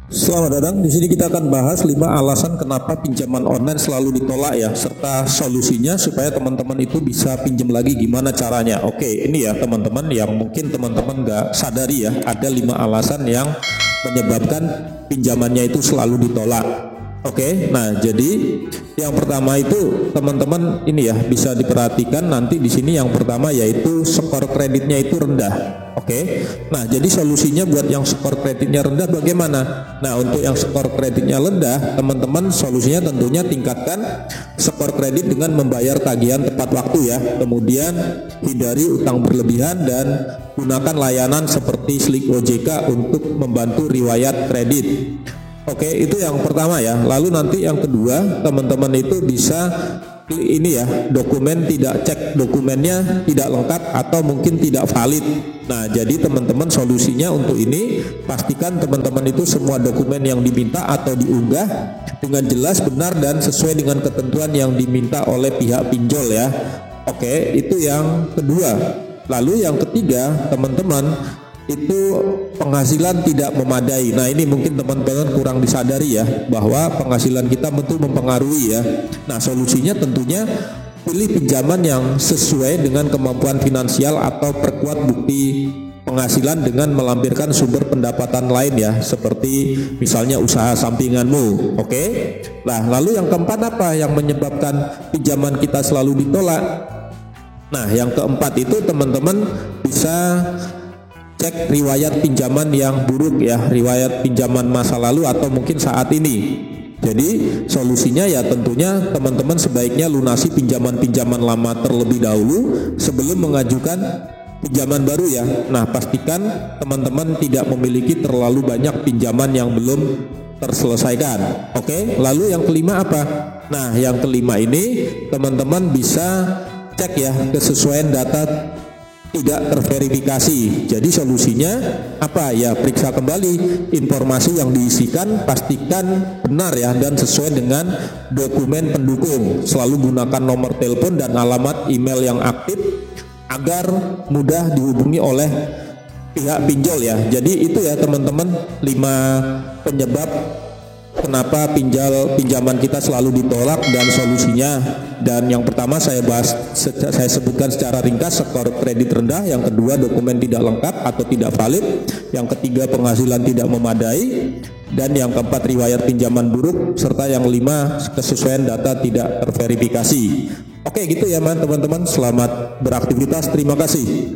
Selamat datang. Di sini kita akan bahas 5 alasan kenapa pinjaman online selalu ditolak ya, serta solusinya supaya teman-teman itu bisa pinjam lagi gimana caranya. Oke, ini ya teman-teman yang mungkin teman-teman nggak sadari ya, ada 5 alasan yang menyebabkan pinjamannya itu selalu ditolak. Oke, nah jadi yang pertama itu teman-teman ini ya bisa diperhatikan nanti di sini yang pertama yaitu skor kreditnya itu rendah. Oke, nah jadi solusinya buat yang skor kreditnya rendah bagaimana? Nah untuk yang skor kreditnya rendah teman-teman solusinya tentunya tingkatkan skor kredit dengan membayar tagihan tepat waktu ya. Kemudian hindari utang berlebihan dan gunakan layanan seperti Slik OJK untuk membantu riwayat kredit. Oke, itu yang pertama ya. Lalu nanti yang kedua, teman-teman itu bisa ini ya, cek dokumennya tidak lengkap atau mungkin tidak valid. Nah, jadi teman-teman solusinya untuk ini pastikan teman-teman itu semua dokumen yang diminta atau diunggah dengan jelas, benar dan sesuai dengan ketentuan yang diminta oleh pihak pinjol ya. Oke, itu yang kedua. Lalu yang ketiga, teman-teman itu penghasilan tidak memadai. Nah ini mungkin teman-teman kurang disadari ya, bahwa penghasilan kita tentu mempengaruhi ya. Nah solusinya tentunya pilih pinjaman yang sesuai dengan kemampuan finansial atau perkuat bukti penghasilan dengan melampirkan sumber pendapatan lain ya, seperti misalnya usaha sampinganmu. Oke. Nah lalu yang keempat apa yang menyebabkan pinjaman kita selalu ditolak? Nah yang keempat itu teman-teman bisa cek riwayat pinjaman yang buruk ya, riwayat pinjaman masa lalu atau mungkin saat ini. Jadi solusinya ya tentunya teman-teman sebaiknya lunasi pinjaman-pinjaman lama terlebih dahulu sebelum mengajukan pinjaman baru ya. Nah pastikan teman-teman tidak memiliki terlalu banyak pinjaman yang belum terselesaikan. Oke, lalu yang kelima apa? Nah yang kelima ini teman-teman bisa cek ya kesesuaian data tidak terverifikasi. Jadi solusinya apa ya, periksa kembali informasi yang diisikan, pastikan benar ya dan sesuai dengan dokumen pendukung. Selalu gunakan nomor telepon dan alamat email yang aktif agar mudah dihubungi oleh pihak pinjol ya. Jadi itu ya teman-teman 5 penyebab kenapa pinjaman kita selalu ditolak dan solusinya. Dan yang pertama saya sebutkan secara ringkas, skor kredit rendah. Yang kedua, dokumen tidak lengkap atau tidak valid. Yang ketiga, penghasilan tidak memadai. Dan yang keempat, riwayat pinjaman buruk. Serta yang 5, kesesuaian data tidak terverifikasi. Oke gitu ya teman-teman, selamat beraktivitas, terima kasih.